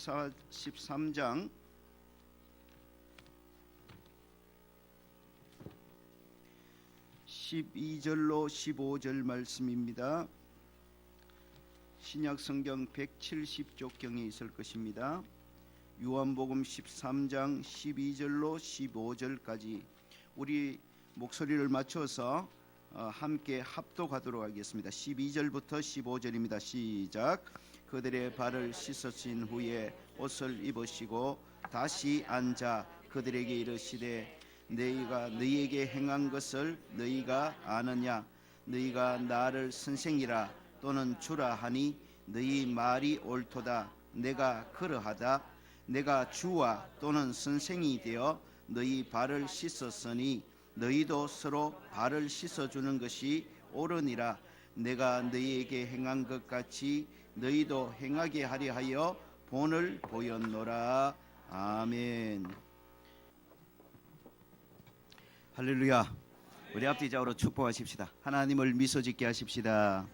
13장 12절로 15절 말씀입니다. 신약성경 170쪽경에 있을 것입니다. 요한복음 13장 12절로 15절까지 우리 목소리를 맞춰서 함께 합독하도록 하겠습니다. 12절부터 15절입니다. 시작. 그들의 발을 씻으신 후에 옷을 입으시고 다시 앉아 그들에게 이르시되 너희가 너희에게 행한 것을 너희가 아느냐? 너희가 나를 선생이라 또는 주라 하니 너희 말이 옳도다. 내가 그러하다. 내가 주와 또는 선생이 되어 너희 발을 씻었으니 너희도 서로 발을 씻어주는 것이 옳으니라. 내가 너희에게 행한 것 같이 너희도 행하게 하려 하여 본을 보였노라. 아멘. 할렐루야. 우리 앞뒤좌우로 축복하십시다. 하나님을 미소짓게 하십시다.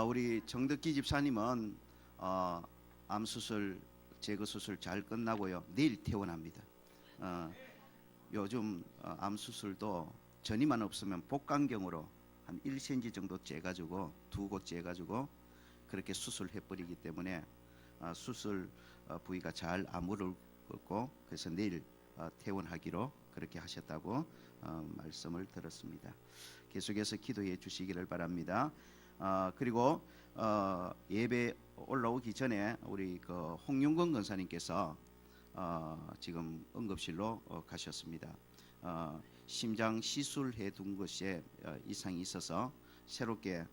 우리 정덕기 집사님은 암수술 제거수술 잘 끝나고요 내일 퇴원합니다. 요즘 암수술도 전이만 없으면 복강경으로 한 1cm 정도 째가지고 두 곳 째가지고 그렇게 수술해버리기 때문에 수술 부위가 잘 아물었고 그래서 내일 퇴원하기로 그렇게 하셨다고 말씀을 들었습니다. 계속해서 기도해 주시기를 바랍니다. 그리고 예배 올라오기 전에 우리 그 홍윤건 권사님께서 지금 응급실로 가셨습니다. 심장 시술해 둔 것에 이상이 있어서 새롭게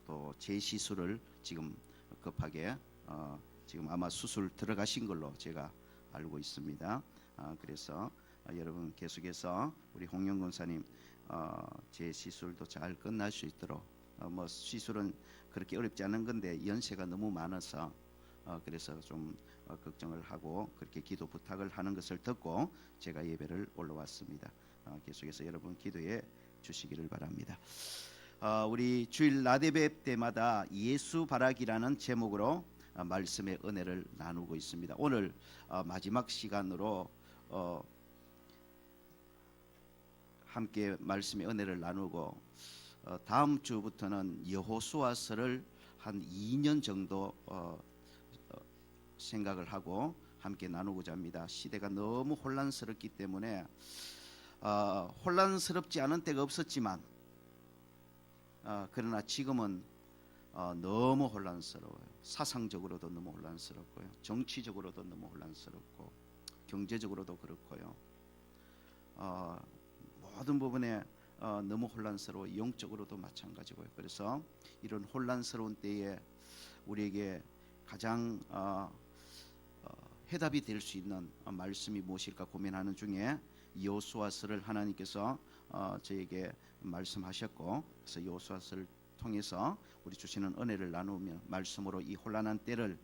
또 재시술을 지금 급하게 지금 아마 수술 들어가신 걸로 제가 알고 있습니다. 그래서 여러분 계속해서 우리 홍영 권사님 재시술도 잘 끝날 수 있도록 뭐 시술은 그렇게 어렵지 않은 건데 연세가 너무 많아서 그래서 좀 걱정을 하고 그렇게 기도 부탁을 하는 것을 듣고 제가 예배를 올라왔습니다. 계속해서 여러분 기도해 주시기를 바랍니다. 우리 주일 나대배 때마다 예수 바라기라는 제목으로 말씀의 은혜를 나누고 있습니다. 오늘 마지막 시간으로 함께 말씀의 은혜를 나누고 다음 주부터는 여호수아서를 한 2년 정도 생각을 하고 함께 나누고자 합니다. 시대가 너무 혼란스럽기 때문에 혼란스럽지 않은 때가 없었지만 그러나 지금은 너무 혼란스러워요. 사상적으로도 너무 혼란스럽고요. 정치적으로도 너무 혼란스럽고 경제적으로도 그렇고요. 모든 부분에 너무 혼란스러워 영적으로도 마찬가지고요. 그래서 이런 혼란스러운 때에 우리에게 가장 해답이 될 수 있는 말씀이 무엇일까 고민하는 중에 여호수아서를 하나님께서 저에게 말씀하셨고 그래서 여호수아서를 통해서 우리 주시는 은혜를 나누며 말씀으로 이 혼란한 때를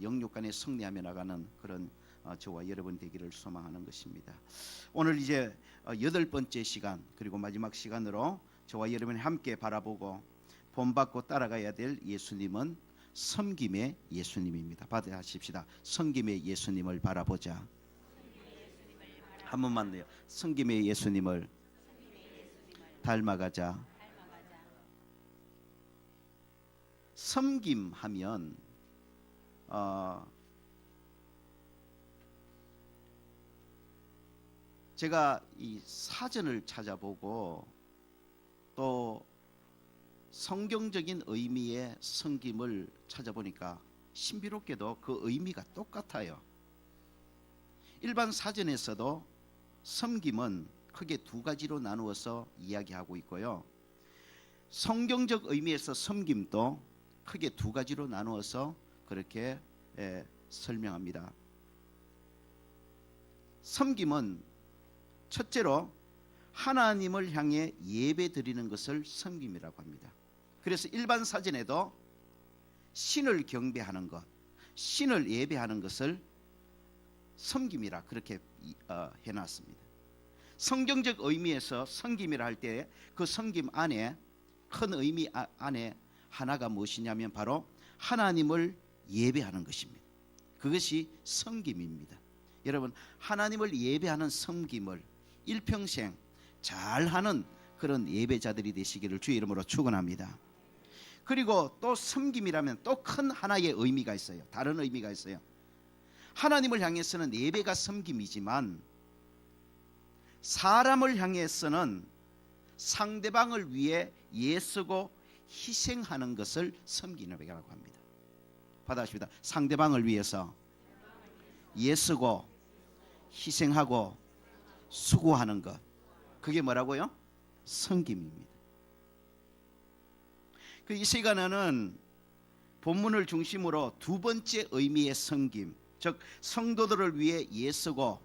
영육간에 승리하며 나가는 그런 저와 여러분 되기를 소망하는 것입니다. 오늘 이제 8번째 시간 그리고 마지막 시간으로 저와 여러분이 함께 바라보고 본받고 따라가야 될 예수님은 섬김의 예수님입니다. 받아하십시다. 섬김의 예수님을 바라보자. 한 번만 더요. 섬김의 예수님을 닮아가자. 섬김하면 제가 이 사전을 찾아보고 또 성경적인 의미의 섬김을 찾아보니까 신비롭게도 그 의미가 똑같아요. 일반 사전에서도 섬김은 크게 두 가지로 나누어서 이야기하고 있고요. 성경적 의미에서 섬김도 크게 두 가지로 나누어서 그렇게 설명합니다. 섬김은 첫째로 하나님을 향해 예배 드리는 것을 섬김이라고 합니다. 그래서 일반 사전에도 신을 경배하는 것, 신을 예배하는 것을 섬김이라 그렇게 해놨습니다. 성경적 의미에서 섬김이라 할 때 그 섬김 안에 큰 의미 안에 하나가 무엇이냐면 바로 하나님을 예배하는 것입니다. 그것이 섬김입니다. 여러분, 하나님을 예배하는 섬김을 일평생 잘하는 그런 예배자들이 되시기를 주의 이름으로 축원합니다. 그리고 또 섬김이라면 또 큰 하나의 의미가 있어요. 다른 의미가 있어요. 하나님을 향해서는 예배가 섬김이지만 사람을 향해서는 상대방을 위해 애쓰고 희생하는 것을 섬기라고 합니다. 받아십니다. 상대방을 위해서 애쓰고 희생하고 수고하는 것, 그게 뭐라고요? 섬김입니다. 이 시간에는 본문을 중심으로 두 번째 의미의 섬김, 즉 성도들을 위해 애쓰고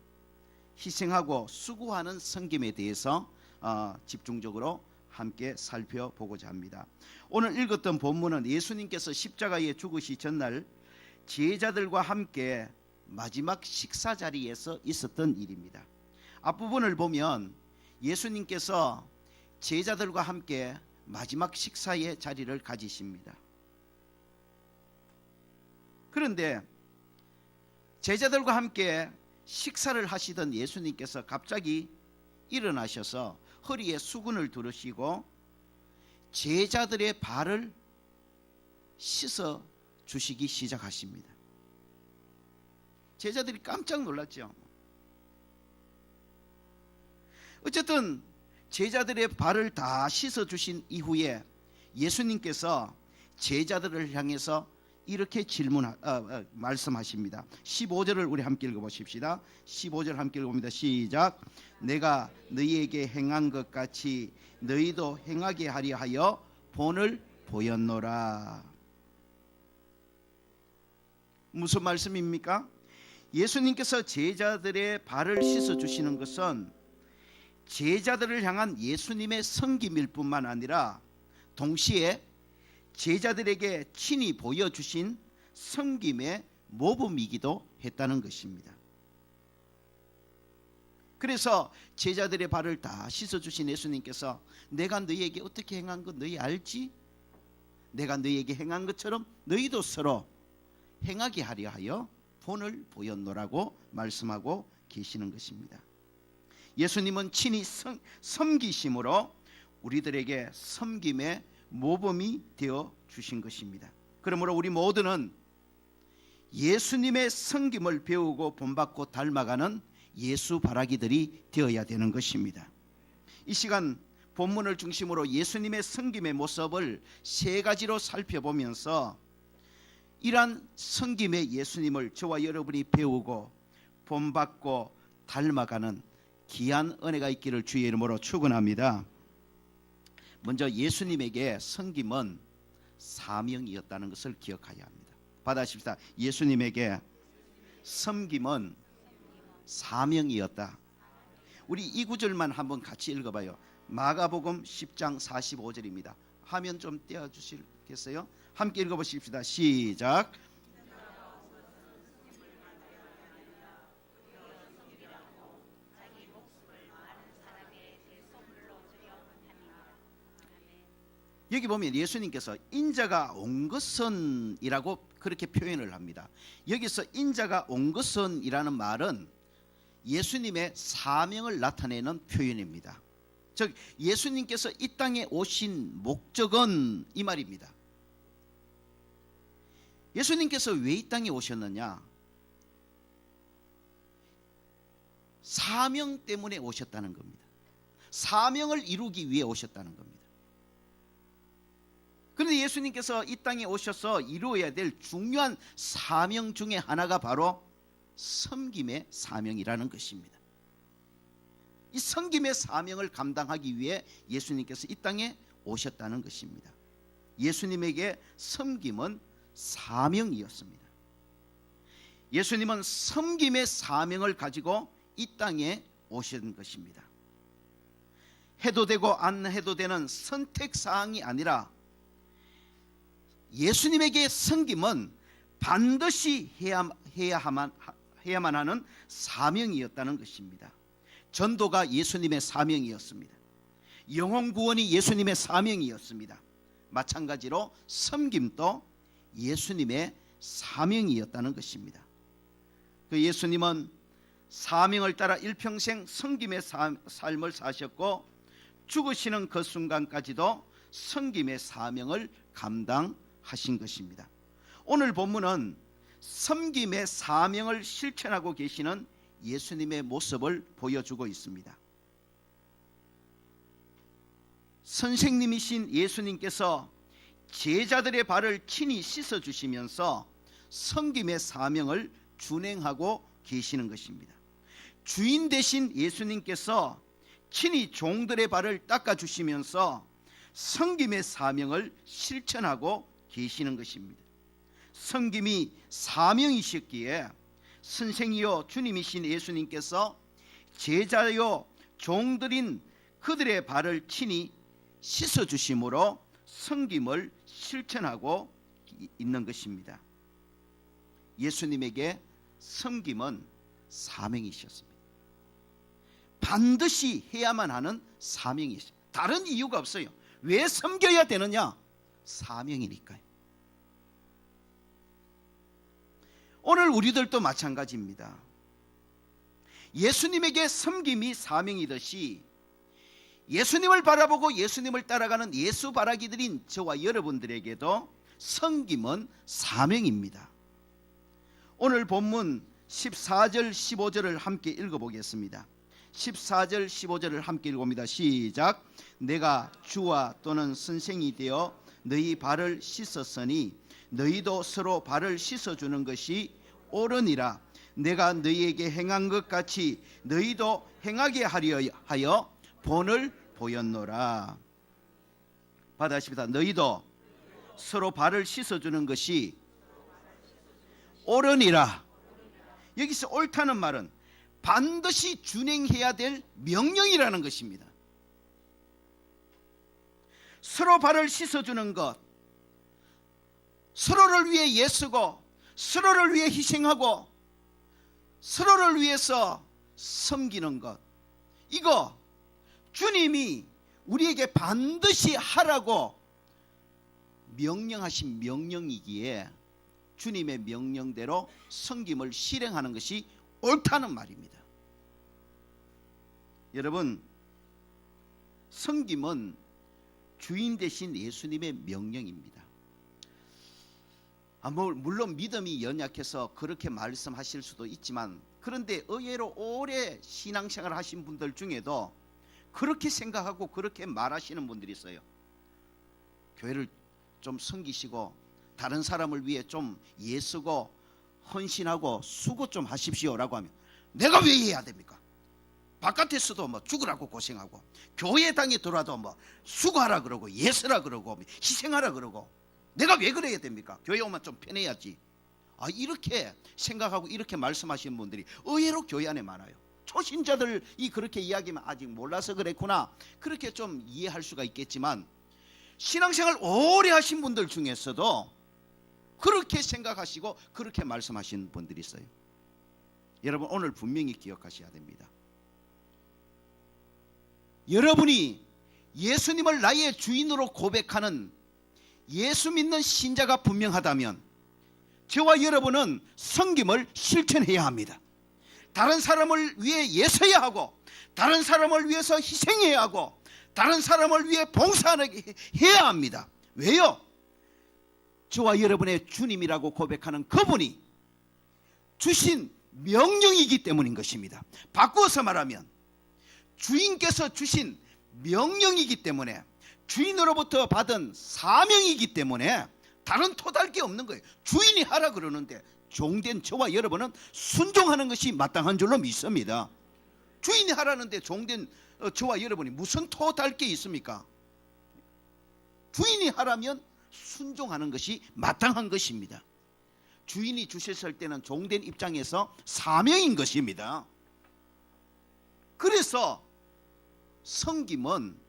희생하고 수고하는 섬김에 대해서 집중적으로 함께 살펴보고자 합니다. 오늘 읽었던 본문은 예수님께서 십자가에 죽으시 전날 제자들과 함께 마지막 식사 자리에서 있었던 일입니다. 앞부분을 보면 예수님께서 제자들과 함께 마지막 식사의 자리를 가지십니다. 그런데 제자들과 함께 식사를 하시던 예수님께서 갑자기 일어나셔서 허리에 수건을 두르시고 제자들의 발을 씻어 주시기 시작하십니다. 제자들이 깜짝 놀랐죠. 어쨌든 제자들의 발을 다 씻어 주신 이후에 예수님께서 제자들을 향해서 이렇게 말씀하십니다. 15절을 우리 함께 읽어보십시다. 15절 함께 읽어봅니다. 시작. 내가 너희에게 행한 것 같이 너희도 행하게 하려 하여 본을 보였노라. 무슨 말씀입니까? 예수님께서 제자들의 발을 씻어 주시는 것은 제자들을 향한 예수님의 섬김일 뿐만 아니라 동시에 제자들에게 친히 보여주신 섬김의 모범이기도 했다는 것입니다. 그래서 제자들의 발을 다 씻어주신 예수님께서 내가 너희에게 어떻게 행한 것 너희 알지? 내가 너희에게 행한 것처럼 너희도 서로 행하게 하려 하여 본을 보였노라고 말씀하고 계시는 것입니다. 예수님은 친히 섬기심으로 우리들에게 섬김의 모범이 되어 주신 것입니다. 그러므로 우리 모두는 예수님의 섬김을 배우고 본받고 닮아가는 예수 바라기들이 되어야 되는 것입니다. 이 시간 본문을 중심으로 예수님의 섬김의 모습을 세 가지로 살펴보면서 이러한 섬김의 예수님을 저와 여러분이 배우고 본받고 닮아가는 귀한 은혜가 있기를 주의 이름으로 축원합니다. 먼저 예수님에게 섬김은 사명이었다는 것을 기억해야 합니다. 받아십시다. 예수님에게 섬김은 사명이었다. 우리 이 구절만 한번 같이 읽어봐요. 마가복음 10장 45절입니다. 화면 좀 띄워주시겠어요? 함께 읽어보십시다. 시작. 여기 보면 예수님께서 인자가 온 것은 이라고 그렇게 표현을 합니다. 여기서 인자가 온 것은 이라는 말은 예수님의 사명을 나타내는 표현입니다. 즉 예수님께서 이 땅에 오신 목적은 이 말입니다. 예수님께서 왜 이 땅에 오셨느냐? 사명 때문에 오셨다는 겁니다. 사명을 이루기 위해 오셨다는 겁니다. 그런데 예수님께서 이 땅에 오셔서 이루어야 될 중요한 사명 중에 하나가 바로 섬김의 사명이라는 것입니다. 이 섬김의 사명을 감당하기 위해 예수님께서 이 땅에 오셨다는 것입니다. 예수님에게 섬김은 사명이었습니다. 예수님은 섬김의 사명을 가지고 이 땅에 오신 것입니다. 해도 되고 안 해도 되는 선택사항이 아니라 예수님에게 섬김은 반드시 해야만 하는 사명이었다는 것입니다. 전도가 예수님의 사명이었습니다. 영혼 구원이 예수님의 사명이었습니다. 마찬가지로 섬김도 예수님의 사명이었다는 것입니다. 그 예수님은 사명을 따라 일평생 섬김의 삶을 사셨고 죽으시는 그 순간까지도 섬김의 사명을 감당하신 것입니다. 오늘 본문은 섬김의 사명을 실천하고 계시는 예수님의 모습을 보여주고 있습니다. 선생님이신 예수님께서 제자들의 발을 친히 씻어주시면서 섬김의 사명을 준행하고 계시는 것입니다. 주인 되신 예수님께서 친히 종들의 발을 닦아주시면서 섬김의 사명을 실천하고 계시는 것입니다. 섬김이 사명이셨기에 선생이요 주님이신 예수님께서 제자요 종들인 그들의 발을 친히 씻어주심으로 섬김을 실천하고 있는 것입니다. 예수님에게 섬김은 사명이셨습니다. 반드시 해야만 하는 사명이었어요. 다른 이유가 없어요. 왜 섬겨야 되느냐? 사명이니까요. 오늘 우리들도 마찬가지입니다. 예수님에게 섬김이 사명이듯이 예수님을 바라보고 예수님을 따라가는 예수 바라기들인 저와 여러분들에게도 섬김은 사명입니다. 오늘 본문 14절 15절을 함께 읽어보겠습니다. 14절 15절을 함께 읽어봅니다. 시작. 내가 주와 또는 선생이 되어 너희 발을 씻었으니 너희도 서로 발을 씻어주는 것이 옳으니라. 내가 너희에게 행한 것 같이 너희도 행하게 하려 하여 본을 보였노라. 받아십니다. 너희도 서로 발을 씻어주는 것이 옳으니라. 여기서 옳다는 말은 반드시 준행해야 될 명령이라는 것입니다. 서로 발을 씻어주는 것, 서로를 위해 애쓰고 서로를 위해 희생하고 서로를 위해서 섬기는 것, 이거 주님이 우리에게 반드시 하라고 명령하신 명령이기에 주님의 명령대로 섬김을 실행하는 것이 옳다는 말입니다. 여러분, 섬김은 주인 되신 예수님의 명령입니다. 물론 믿음이 연약해서 그렇게 말씀하실 수도 있지만, 그런데 의외로 오래 신앙생활 하신 분들 중에도 그렇게 생각하고 그렇게 말하시는 분들이 있어요. 교회를 좀 섬기시고 다른 사람을 위해 좀 애쓰고 헌신하고 수고 좀 하십시오라고 하면, 내가 왜 해야 됩니까? 바깥에서도 뭐 죽으라고 고생하고 교회당에 들어와도 뭐 수고하라 그러고 애쓰라 그러고 희생하라 그러고, 내가 왜 그래야 됩니까? 교회 오면 좀 편해야지. 이렇게 생각하고 이렇게 말씀하시는 분들이 의외로 교회 안에 많아요. 초신자들이 그렇게 이야기하면 아직 몰라서 그랬구나, 그렇게 좀 이해할 수가 있겠지만, 신앙생활 오래 하신 분들 중에서도 그렇게 생각하시고 그렇게 말씀하시는 분들이 있어요. 여러분, 오늘 분명히 기억하셔야 됩니다. 여러분이 예수님을 나의 주인으로 고백하는 예수 믿는 신자가 분명하다면 저와 여러분은 섬김을 실천해야 합니다. 다른 사람을 위해 애써야 하고 다른 사람을 위해서 희생해야 하고 다른 사람을 위해 봉사해야 합니다. 왜요? 저와 여러분의 주님이라고 고백하는 그분이 주신 명령이기 때문인 것입니다. 바꾸어서 말하면 주인께서 주신 명령이기 때문에, 주인으로부터 받은 사명이기 때문에 다른 토달 게 없는 거예요. 주인이 하라 그러는데 종된 저와 여러분은 순종하는 것이 마땅한 줄로 믿습니다. 주인이 하라는데 종된 저와 여러분이 무슨 토달 게 있습니까? 주인이 하라면 순종하는 것이 마땅한 것입니다. 주인이 주셨을 때는 종된 입장에서 사명인 것입니다. 그래서 섬김은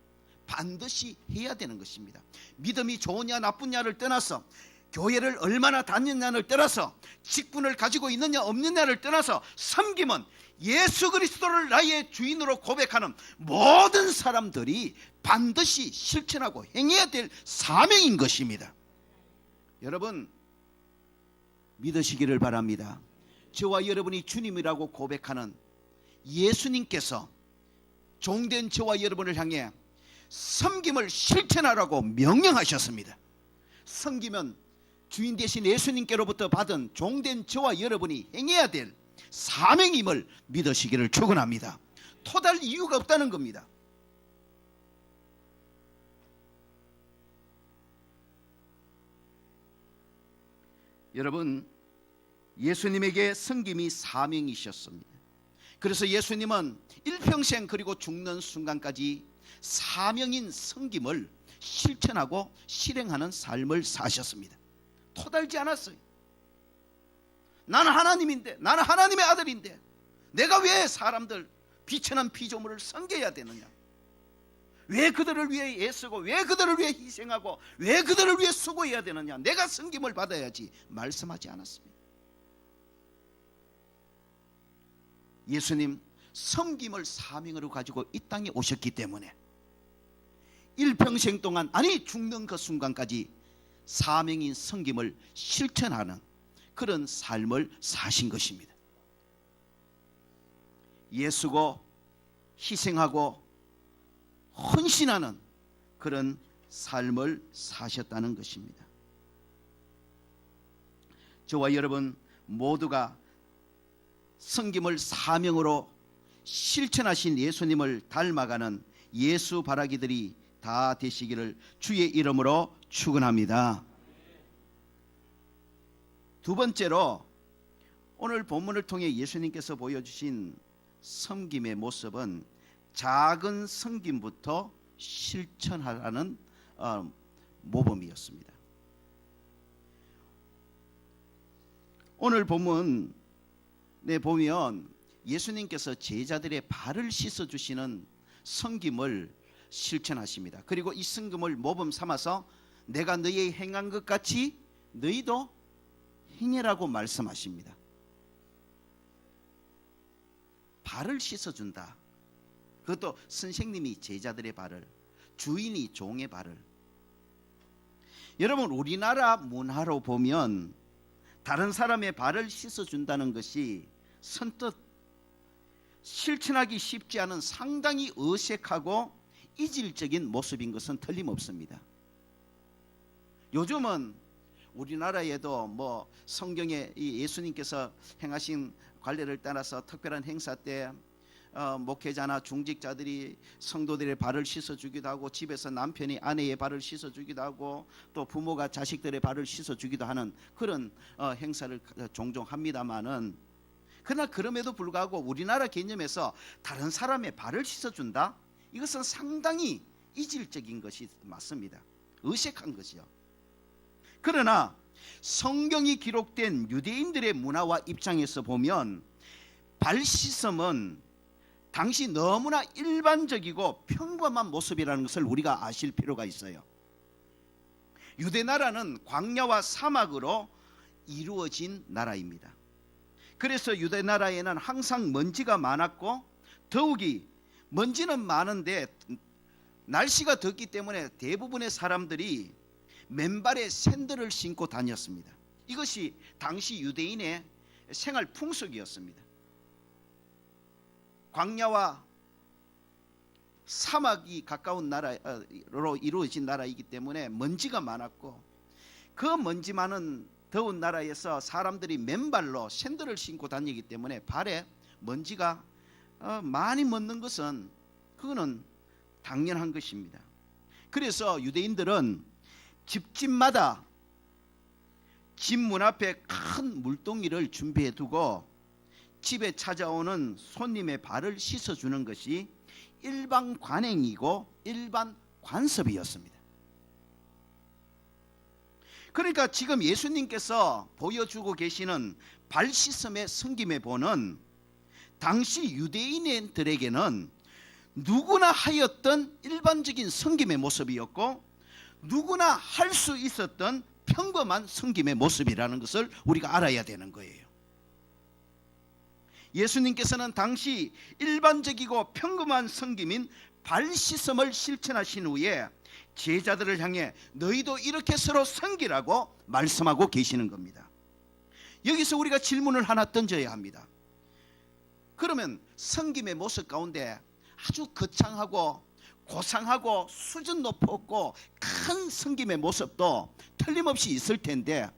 반드시 해야 되는 것입니다. 믿음이 좋으냐 나쁘냐를 떠나서, 교회를 얼마나 다녔냐를 떠나서, 직분을 가지고 있느냐 없느냐를 떠나서 섬김은 예수 그리스도를 나의 주인으로 고백하는 모든 사람들이 반드시 실천하고 행해야 될 사명인 것입니다. 여러분, 믿으시기를 바랍니다. 저와 여러분이 주님이라고 고백하는 예수님께서 종된 저와 여러분을 향해 섬김을 실천하라고 명령하셨습니다. 섬기면 주인 되신 예수님께로부터 받은 종된 저와 여러분이 행해야 될 사명임을 믿으시기를 축원합니다. 토달 이유가 없다는 겁니다. 여러분, 예수님에게 섬김이 사명이셨습니다. 그래서 예수님은 일평생 그리고 죽는 순간까지 사명인 섬김을 실천하고 실행하는 삶을 사셨습니다. 토달지 않았어요. 나는 하나님인데, 나는 하나님의 아들인데 내가 왜 사람들 비천한 피조물을 섬겨야 되느냐, 왜 그들을 위해 애쓰고 왜 그들을 위해 희생하고 왜 그들을 위해 수고해야 되느냐, 내가 섬김을 받아야지 말씀하지 않았습니다. 예수님 섬김을 사명으로 가지고 이 땅에 오셨기 때문에 일평생 동안, 아니 죽는 그 순간까지 사명인 섬김을 실천하는 그런 삶을 사신 것입니다. 예수고 희생하고 헌신하는 그런 삶을 사셨다는 것입니다. 저와 여러분 모두가 섬김을 사명으로 실천하신 예수님을 닮아가는 예수 바라기들이 다 되시기를 주의 이름으로 축원합니다. 두 번째로 오늘 본문을 통해 예수님께서 보여주신 섬김의 모습은 작은 섬김부터 실천하라는 모범이었습니다. 오늘 본문에 보면 예수님께서 제자들의 발을 씻어주시는 섬김을 실천하십니다. 그리고 이 섬김을 모범 삼아서 내가 너희 행한 것 같이 너희도 행해라고 말씀하십니다. 발을 씻어준다. 그것도 선생님이 제자들의 발을, 주인이 종의 발을. 여러분, 우리나라 문화로 보면 다른 사람의 발을 씻어준다는 것이 선뜻 실천하기 쉽지 않은 상당히 어색하고 이질적인 모습인 것은 틀림없습니다. 요즘은 우리나라에도 뭐 성경에 예수님께서 행하신 관례를 따라서 특별한 행사 때 목회자나 중직자들이 성도들의 발을 씻어주기도 하고, 집에서 남편이 아내의 발을 씻어주기도 하고, 또 부모가 자식들의 발을 씻어주기도 하는 그런 행사를 종종 합니다마는, 그러나 그럼에도 불구하고 우리나라 개념에서 다른 사람의 발을 씻어준다? 이것은 상당히 이질적인 것이 맞습니다. 어색한 것이요. 그러나 성경이 기록된 유대인들의 문화와 입장에서 보면 발 씻음은 당시 너무나 일반적이고 평범한 모습이라는 것을 우리가 아실 필요가 있어요. 유대 나라는 광야와 사막으로 이루어진 나라입니다. 그래서 유대 나라에는 항상 먼지가 많았고, 더욱이 먼지는 많은데 날씨가 덥기 때문에 대부분의 사람들이 맨발에 샌들을 신고 다녔습니다. 이것이 당시 유대인의 생활 풍속이었습니다. 광야와 사막이 가까운 나라로 이루어진 나라이기 때문에 먼지가 많았고, 그 먼지 많은 더운 나라에서 사람들이 맨발로 샌들을 신고 다니기 때문에 발에 먼지가 많이 묻는 것은 그거는 당연한 것입니다. 그래서 유대인들은 집집마다 집 문 앞에 큰 물동이를 준비해 두고 집에 찾아오는 손님의 발을 씻어주는 것이 일반 관행이고 일반 관습이었습니다. 그러니까 지금 예수님께서 보여주고 계시는 발 씻음의 섬김의 본은 당시 유대인들에게는 누구나 하였던 일반적인 섬김의 모습이었고, 누구나 할 수 있었던 평범한 섬김의 모습이라는 것을 우리가 알아야 되는 거예요. 예수님께서는 당시 일반적이고 평범한 섬김인 발 씻음을 실천하신 후에 제자들을 향해 너희도 이렇게 서로 섬기라고 말씀하고 계시는 겁니다. 여기서 우리가 질문을 하나 던져야 합니다. 그러면 섬김의 모습 가운데 아주 거창하고 고상하고 수준 높고 큰 섬김의 모습도 틀림없이 있을 텐데,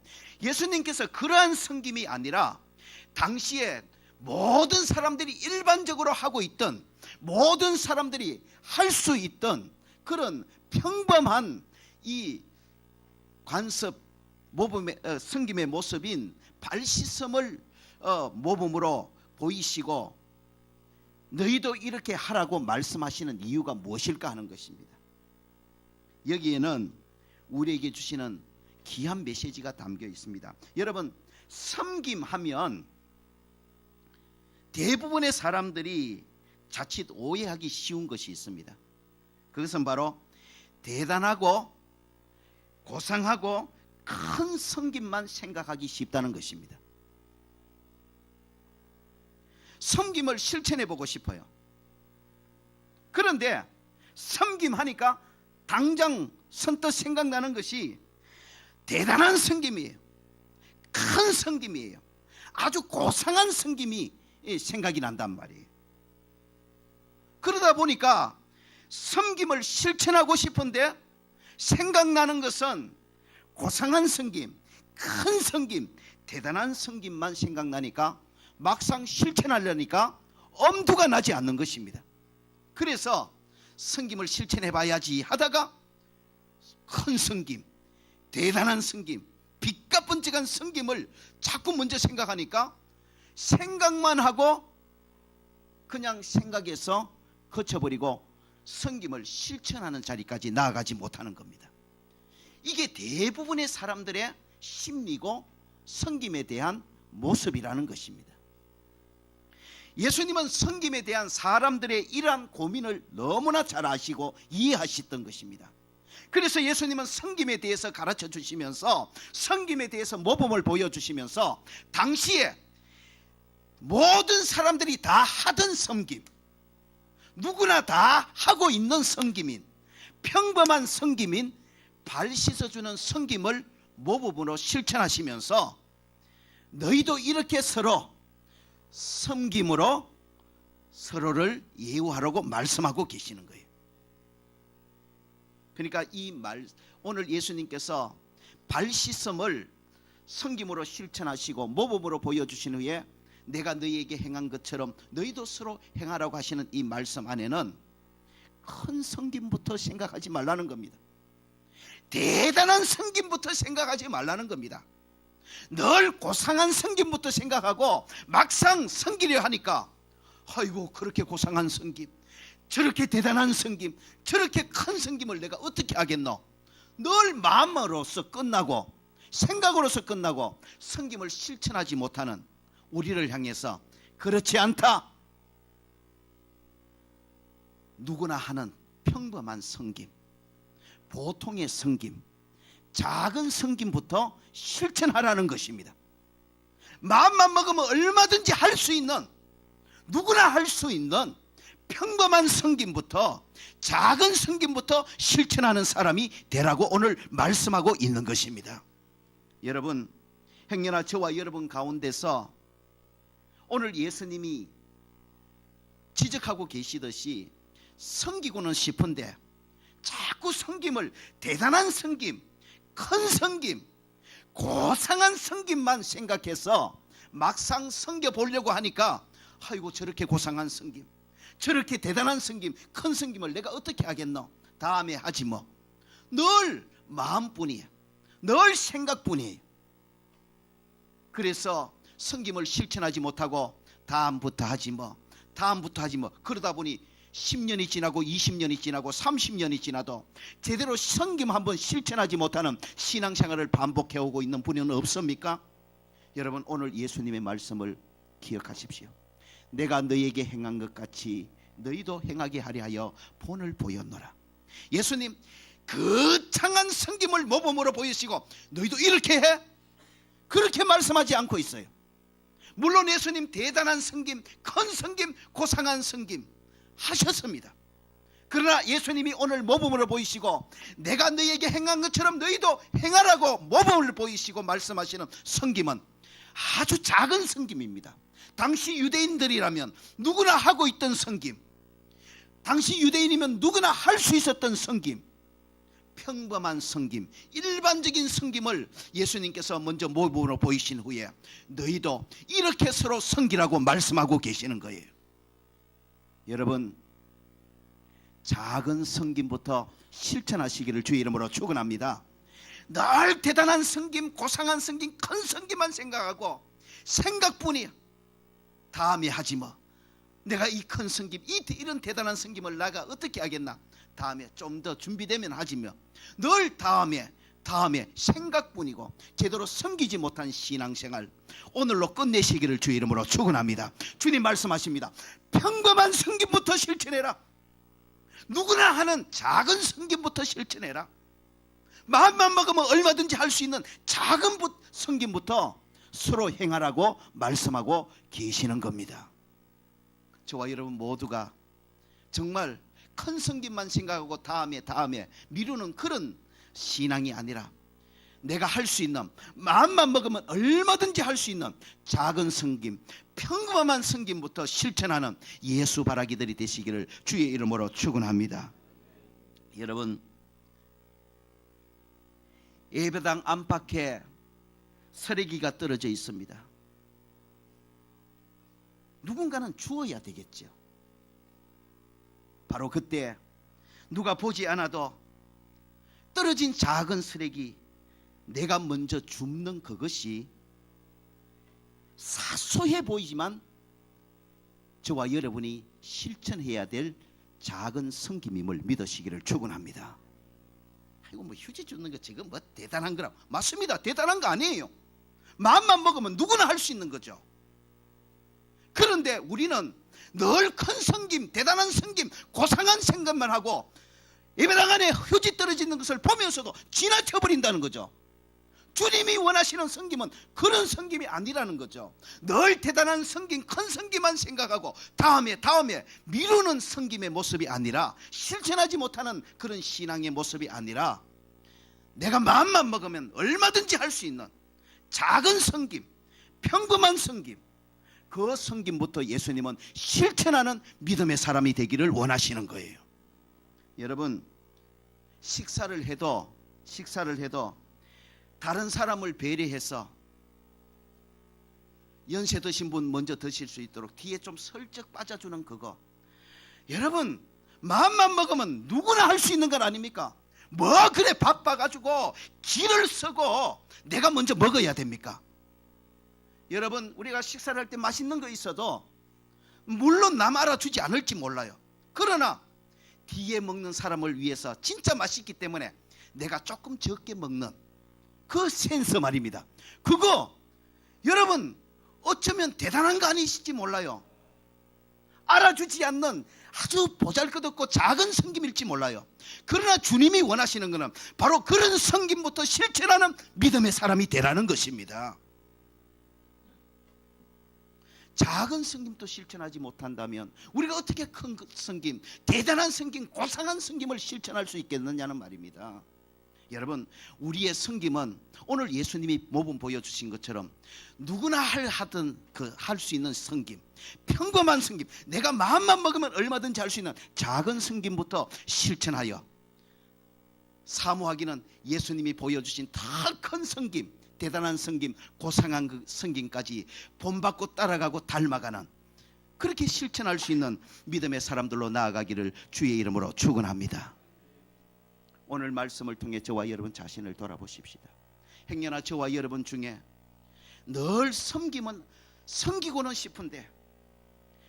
예수님께서 그러한 섬김이 아니라 당시에 모든 사람들이 일반적으로 하고 있던, 모든 사람들이 할 수 있던 그런 평범한 이 관습 모범의 섬김의 모습인 발 씻음을 모범으로 보이시고 너희도 이렇게 하라고 말씀하시는 이유가 무엇일까 하는 것입니다. 여기에는 우리에게 주시는 귀한 메시지가 담겨 있습니다. 여러분, 섬김하면 대부분의 사람들이 자칫 오해하기 쉬운 것이 있습니다. 그것은 바로 대단하고 고상하고 큰 섬김만 생각하기 쉽다는 것입니다. 섬김을 실천해 보고 싶어요. 그런데 섬김하니까 당장 선뜻 생각나는 것이 대단한 섬김이에요. 큰 섬김이에요. 아주 고상한 섬김이 생각이 난단 말이에요. 그러다 보니까 섬김을 실천하고 싶은데 생각나는 것은 고상한 섬김, 큰 섬김, 대단한 섬김만 생각나니까 막상 실천하려니까 엄두가 나지 않는 것입니다. 그래서 섬김을 실천해 봐야지 하다가 큰 섬김, 대단한 섬김, 빚가분쩍한 섬김을 자꾸 먼저 생각하니까 생각만 하고 그냥 생각에서 거쳐버리고 섬김을 실천하는 자리까지 나아가지 못하는 겁니다. 이게 대부분의 사람들의 심리고 섬김에 대한 모습이라는 것입니다. 예수님은 섬김에 대한 사람들의 이러한 고민을 너무나 잘 아시고 이해하셨던 것입니다. 그래서 예수님은 섬김에 대해서 가르쳐 주시면서, 섬김에 대해서 모범을 보여주시면서 당시에 모든 사람들이 다 하던 섬김, 누구나 다 하고 있는 섬김인, 평범한 섬김인 발 씻어주는 섬김을 모범으로 실천하시면서 너희도 이렇게 서로 섬김으로 서로를 예우하라고 말씀하고 계시는 거예요. 그러니까 오늘 예수님께서 발 씻음을 섬김으로 실천하시고 모범으로 보여주신 후에 내가 너희에게 행한 것처럼 너희도 서로 행하라고 하시는 이 말씀 안에는 큰 섬김부터 생각하지 말라는 겁니다. 대단한 섬김부터 생각하지 말라는 겁니다. 늘 고상한 섬김부터 생각하고 막상 섬기려 하니까 아이고, 그렇게 고상한 섬김, 저렇게 대단한 섬김, 저렇게 큰 섬김을 내가 어떻게 하겠노? 늘 마음으로서 끝나고 생각으로서 끝나고 섬김을 실천하지 못하는 우리를 향해서 그렇지 않다. 누구나 하는 평범한 섬김, 보통의 섬김, 작은 섬김부터 실천하라는 것입니다. 마음만 먹으면 얼마든지 할 수 있는, 누구나 할 수 있는 평범한 섬김부터, 작은 섬김부터 실천하는 사람이 되라고 오늘 말씀하고 있는 것입니다. 여러분, 행여나 저와 여러분 가운데서 오늘 예수님이 지적하고 계시듯이 섬기고는 싶은데 자꾸 섬김을 대단한 섬김, 큰 섬김, 고상한 섬김만 생각해서 막상 섬겨보려고 하니까 아이고, 저렇게 고상한 섬김, 저렇게 대단한 섬김, 큰 섬김을 내가 어떻게 하겠노? 다음에 하지 뭐. 늘 마음뿐이에요. 늘 생각뿐이에요. 그래서 섬김을 실천하지 못하고 다음부터 하지 뭐, 다음부터 하지 뭐. 그러다 보니 10년이 지나고 20년이 지나고 30년이 지나도 제대로 섬김 한번 실천하지 못하는 신앙생활을 반복해오고 있는 분은 없습니까? 여러분, 오늘 예수님의 말씀을 기억하십시오. 내가 너희에게 행한 것 같이 너희도 행하게 하려 하여 본을 보였노라. 예수님 거창한 섬김을 모범으로 보이시고 너희도 이렇게 해? 그렇게 말씀하지 않고 있어요. 물론 예수님 대단한 섬김, 큰 섬김, 고상한 섬김 하셨습니다. 그러나 예수님이 오늘 모범으로 보이시고 내가 너희에게 행한 것처럼 너희도 행하라고 모범을 보이시고 말씀하시는 섬김은 아주 작은 섬김입니다. 당시 유대인들이라면 누구나 하고 있던 섬김, 당시 유대인이면 누구나 할 수 있었던 섬김, 평범한 섬김, 일반적인 섬김을 예수님께서 먼저 모범으로 보이신 후에 너희도 이렇게 서로 섬기라고 말씀하고 계시는 거예요. 여러분, 작은 섬김부터 실천하시기를 주의 이름으로 축원합니다. 늘 대단한 섬김, 고상한 섬김, 큰 섬김만 생각하고 생각뿐이 다음에 하지 뭐, 내가 이 큰 섬김, 이런 대단한 섬김을 내가 어떻게 하겠나, 다음에 좀 더 준비되면 하지며, 늘 다음에 생각뿐이고 제대로 섬기지 못한 신앙생활, 오늘로 끝내시기를 주의 이름으로 축원합니다. 주님 말씀하십니다. 평범한 섬김부터 실천해라. 누구나 하는 작은 섬김부터 실천해라. 마음만 먹으면 얼마든지 할 수 있는 작은 섬김부터 서로 행하라고 말씀하고 계시는 겁니다. 저와 여러분 모두가 정말 큰 섬김만 생각하고 다음에 미루는 그런 신앙이 아니라, 내가 할 수 있는, 마음만 먹으면 얼마든지 할 수 있는 작은 섬김, 평범한 섬김부터 실천하는 예수 바라기들이 되시기를 주의 이름으로 축원합니다. 여러분, 예배당 안팎에 서리기가 떨어져 있습니다. 누군가는 주어야 되겠죠. 바로 그때 누가 보지 않아도 떨어진 작은 쓰레기, 내가 먼저 줍는 그것이 사소해 보이지만 저와 여러분이 실천해야 될 작은 섬김임을 믿으시기를 축원합니다. 아이고, 뭐 휴지 줍는 거 지금 뭐 대단한 거라. 맞습니다. 대단한 거 아니에요. 마음만 먹으면 누구나 할 수 있는 거죠. 그런데 우리는 늘 큰 섬김, 대단한 섬김, 고상한 생각만 하고 예배당 안에 휴지 떨어지는 것을 보면서도 지나쳐버린다는 거죠. 주님이 원하시는 섬김은 그런 섬김이 아니라는 거죠. 늘 대단한 섬김, 큰 섬김만 생각하고 다음에 미루는 섬김의 모습이 아니라, 실천하지 못하는 그런 신앙의 모습이 아니라, 내가 마음만 먹으면 얼마든지 할 수 있는 작은 섬김, 평범한 섬김, 그 섬김부터 예수님은 실천하는 믿음의 사람이 되기를 원하시는 거예요. 여러분, 식사를 해도 다른 사람을 배려해서 연세 드신 분 먼저 드실 수 있도록 뒤에 좀 슬쩍 빠져주는 그거, 여러분, 마음만 먹으면 누구나 할 수 있는 건 아닙니까? 뭐 그래 바빠가지고 길을 서고 내가 먼저 먹어야 됩니까? 여러분, 우리가 식사를 할 때 맛있는 거 있어도 물론 남 알아주지 않을지 몰라요. 그러나 뒤에 먹는 사람을 위해서 진짜 맛있기 때문에 내가 조금 적게 먹는 그 센스 말입니다. 그거 여러분 어쩌면 대단한 거 아니실지 몰라요. 알아주지 않는 아주 보잘것없고 작은 섬김일지 몰라요. 그러나 주님이 원하시는 것은 바로 그런 섬김부터 실천하는 믿음의 사람이 되라는 것입니다. 작은 섬김도 실천하지 못한다면 우리가 어떻게 큰 섬김, 대단한 섬김, 고상한 섬김을 실천할 수 있겠느냐는 말입니다. 여러분, 우리의 섬김은 오늘 예수님이 모범 보여주신 것처럼 누구나 할 수 있는 섬김, 평범한 섬김, 내가 마음만 먹으면 얼마든지 할 수 있는 작은 섬김부터 실천하여 사모하기는 예수님이 보여주신 더 큰 섬김, 대단한 섬김, 고상한 그 섬김까지 본받고 따라가고 닮아가는, 그렇게 실천할 수 있는 믿음의 사람들로 나아가기를 주의 이름으로 축원합니다. 오늘 말씀을 통해 저와 여러분 자신을 돌아보십시다. 행여나 저와 여러분 중에 늘 섬기고는 싶은데,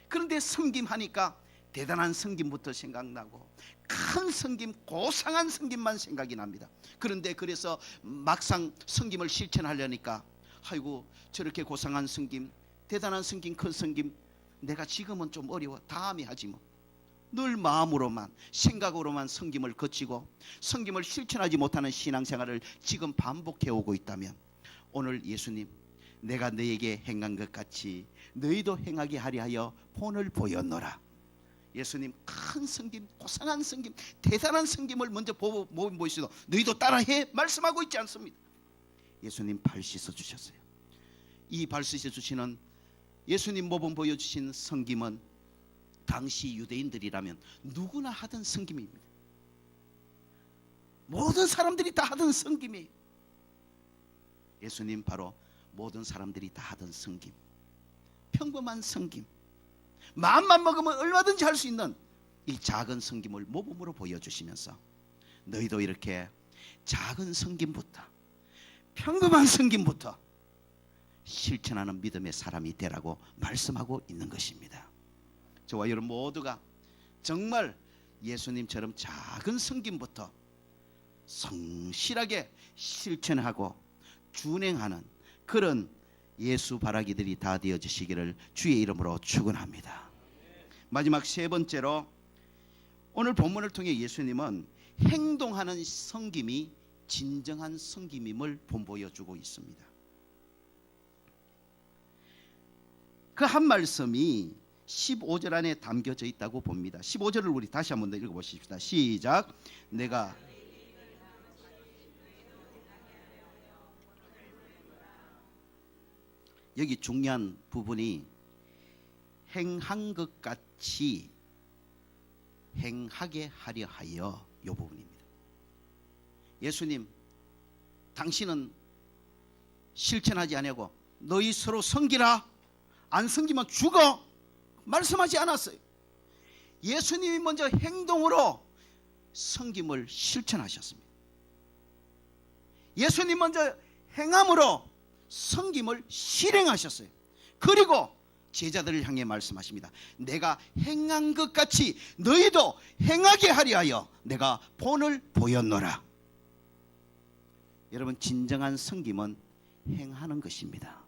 그런데 섬김하니까 대단한 섬김부터 생각나고 큰 섬김, 고상한 섬김만 생각이 납니다. 그런데 그래서 막상 섬김을 실천하려니까 아이고, 저렇게 고상한 섬김, 대단한 섬김, 큰 섬김 내가 지금은 좀 어려워, 다음에 하지 뭐. 늘 마음으로만, 생각으로만 섬김을 거치고 섬김을 실천하지 못하는 신앙생활을 지금 반복해 오고 있다면, 오늘 예수님, 내가 너에게 행한 것 같이 너희도 행하게 하려 하여 본을 보였노라. 예수님, 큰 섬김, 고상한 섬김, 대단한 섬김을 먼저 보이시도 너희도 따라해 말씀하고 있지 않습니다. 예수님 발 씻어 주셨어요. 이 발시해 주시는 예수님 모범 보여주신 섬김은 당시 유대인들이라면 누구나 하던 섬김입니다. 모든 사람들이 다 하던 섬김이에요. 예수님 바로 모든 사람들이 다 하던 섬김, 평범한 섬김, 마음만 먹으면 얼마든지 할 수 있는 이 작은 섬김을 모범으로 보여주시면서 너희도 이렇게 작은 섬김부터, 평범한 섬김부터 실천하는 믿음의 사람이 되라고 말씀하고 있는 것입니다. 저와 여러분 모두가 정말 예수님처럼 작은 섬김부터 성실하게 실천하고 준행하는 그런 예수 바라기들이 다 되어지시기를 주의 이름으로 축원합니다. 마지막 세 번째로 오늘 본문을 통해 예수님은 행동하는 섬김이 진정한 섬김임을 본보여주고 있습니다. 그 한 말씀이 15절 안에 담겨져 있다고 봅니다. 15절을 우리 다시 한번 더 읽어보십시다. 시작. 내가 여기 중요한 부분이 행한 것 같이 행하게 하려 하여 이 부분입니다. 예수님, 당신은 실천하지 아니하고 너희 서로 섬기라, 안 섬기면 죽어 말씀하지 않았어요. 예수님이 먼저 행동으로 섬김을 실천하셨습니다. 예수님 먼저 행함으로 섬김을 실행하셨어요. 그리고 제자들을 향해 말씀하십니다. 내가 행한 것 같이 너희도 행하게 하려 하여 내가 본을 보였노라. 여러분, 진정한 섬김은 행하는 것입니다.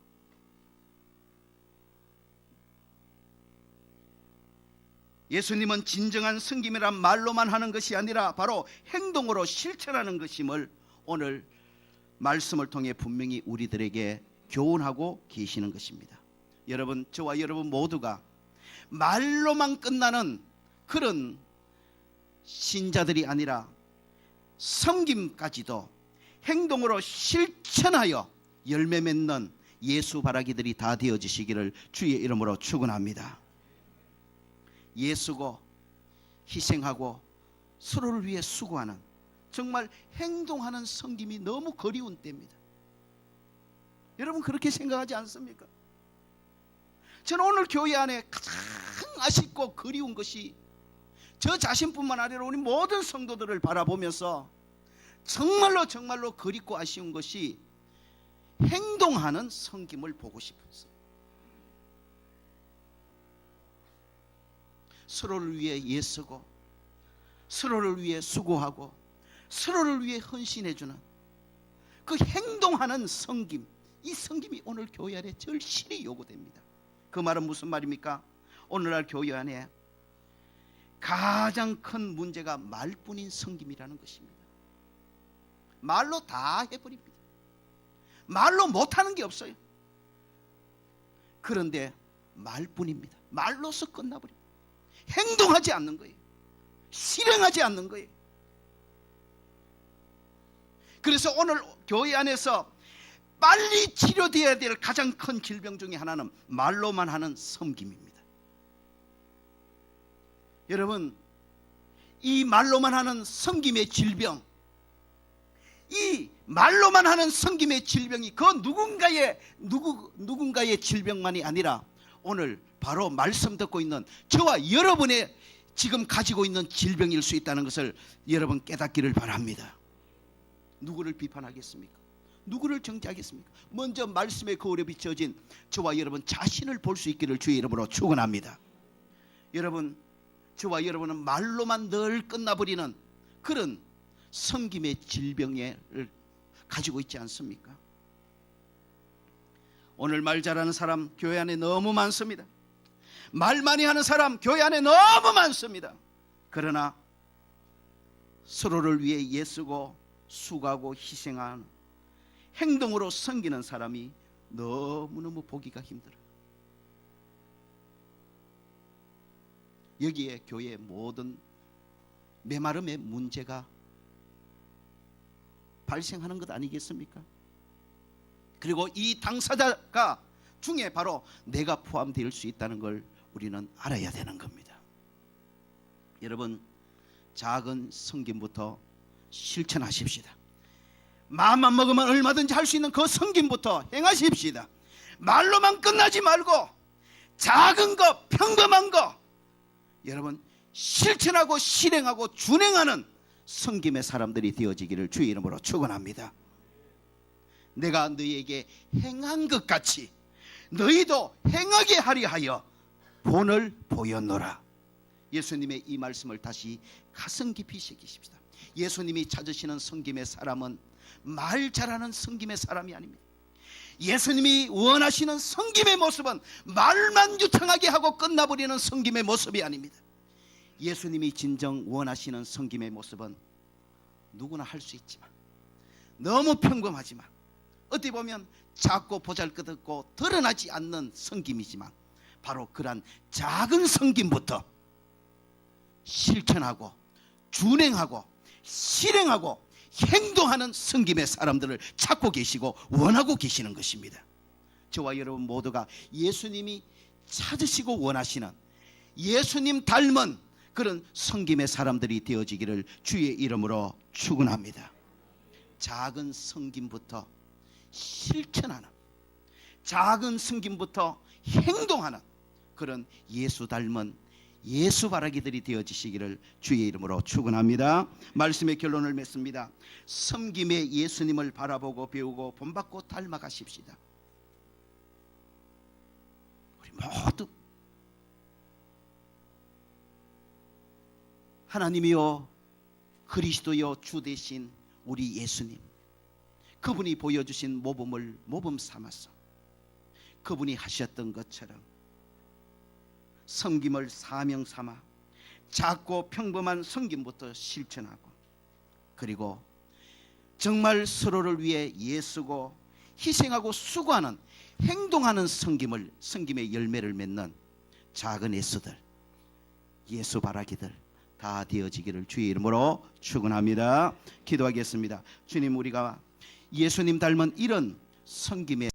예수님은 진정한 섬김이란 말로만 하는 것이 아니라 바로 행동으로 실천하는 것임을 오늘 말씀을 통해 분명히 우리들에게 교훈하고 계시는 것입니다. 여러분, 저와 여러분 모두가 말로만 끝나는 그런 신자들이 아니라 섬김까지도 행동으로 실천하여 열매 맺는 예수 바라기들이 다 되어지시기를 주의 이름으로 축원합니다. 예수고 희생하고 서로를 위해 수고하는 정말 행동하는 섬김이 너무 그리운 때입니다. 여러분, 그렇게 생각하지 않습니까? 저는 오늘 교회 안에 가장 아쉽고 그리운 것이 저 자신뿐만 아니라 우리 모든 성도들을 바라보면서 정말로 그립고 아쉬운 것이 행동하는 섬김을 보고 싶었어요. 서로를 위해 애쓰고 서로를 위해 수고하고 서로를 위해 헌신해주는 그 행동하는 섬김, 이 섬김이 오늘 교회 안에 절실히 요구됩니다. 그 말은 무슨 말입니까? 오늘날 교회 안에 가장 큰 문제가 말뿐인 섬김이라는 것입니다. 말로 다 해버립니다. 말로 못하는 게 없어요. 그런데 말뿐입니다. 말로서 끝나버립니다. 행동하지 않는 거예요. 실행하지 않는 거예요. 그래서 오늘 교회 안에서 빨리 치료되어야 될 가장 큰 질병 중에 하나는 말로만 하는 섬김입니다. 여러분, 이 말로만 하는 섬김의 질병, 이 말로만 하는 섬김의 질병이 그 누군가의 질병만이 아니라 오늘 바로 말씀 듣고 있는 저와 여러분의 지금 가지고 있는 질병일 수 있다는 것을 여러분 깨닫기를 바랍니다. 누구를 비판하겠습니까? 누구를 정죄하겠습니까? 먼저 말씀의 거울에 비춰진 저와 여러분 자신을 볼 수 있기를 주의 이름으로 축원합니다. 여러분, 저와 여러분은 말로만 늘 끝나버리는 그런 섬김의 질병을 가지고 있지 않습니까? 오늘 말 잘하는 사람 교회 안에 너무 많습니다. 말 많이 하는 사람 교회 안에 너무 많습니다. 그러나 서로를 위해 애쓰고 수고하고 희생하는 행동으로 섬기는 사람이 너무너무 보기가 힘들어요. 여기에 교회의 모든 메마름의 문제가 발생하는 것 아니겠습니까? 그리고 이 당사자가 중에 바로 내가 포함될 수 있다는 걸 우리는 알아야 되는 겁니다. 여러분, 작은 섬김부터 실천하십시다. 마음만 먹으면 얼마든지 할 수 있는 그 섬김부터 행하십시다. 말로만 끝나지 말고 작은 것, 평범한 것, 여러분 실천하고 실행하고 준행하는 섬김의 사람들이 되어지기를 주의 이름으로 축원합니다. 내가 너희에게 행한 것 같이 너희도 행하게 하리 하여 본을 보였노라. 예수님의 이 말씀을 다시 가슴 깊이 새기십시다. 예수님이 찾으시는 섬김의 사람은 말 잘하는 섬김의 사람이 아닙니다. 예수님이 원하시는 섬김의 모습은 말만 유창하게 하고 끝나버리는 섬김의 모습이 아닙니다. 예수님이 진정 원하시는 섬김의 모습은 누구나 할 수 있지만, 너무 평범하지만, 어떻게 보면 작고 보잘것없고 드러나지 않는 섬김이지만, 바로 그러한 작은 섬김부터 실천하고 준행하고 실행하고 행동하는 섬김의 사람들을 찾고 계시고 원하고 계시는 것입니다. 저와 여러분 모두가 예수님이 찾으시고 원하시는 예수님 닮은 그런 섬김의 사람들이 되어지기를 주의 이름으로 축원합니다. 작은 섬김부터 실천하는, 작은 섬김부터 행동하는 그런 예수 닮은 예수 바라기들이 되어지시기를 주의 이름으로 축원합니다. 말씀의 결론을 맺습니다. 섬김의 예수님을 바라보고 배우고 본받고 닮아가십시다. 우리 모두 하나님이여 그리스도여 주 되신 우리 예수님, 그분이 보여주신 모범을 모범 삼아서 그분이 하셨던 것처럼 섬김을 사명 삼아 작고 평범한 섬김부터 실천하고, 그리고 정말 서로를 위해 애쓰고 희생하고 수고하는 행동하는 섬김의 열매를 맺는 작은 애쓰들, 예수 바라기들 다 되어지기를 주의 이름으로 축원합니다. 기도하겠습니다. 주님, 우리가 예수님 닮은 이런 섬김의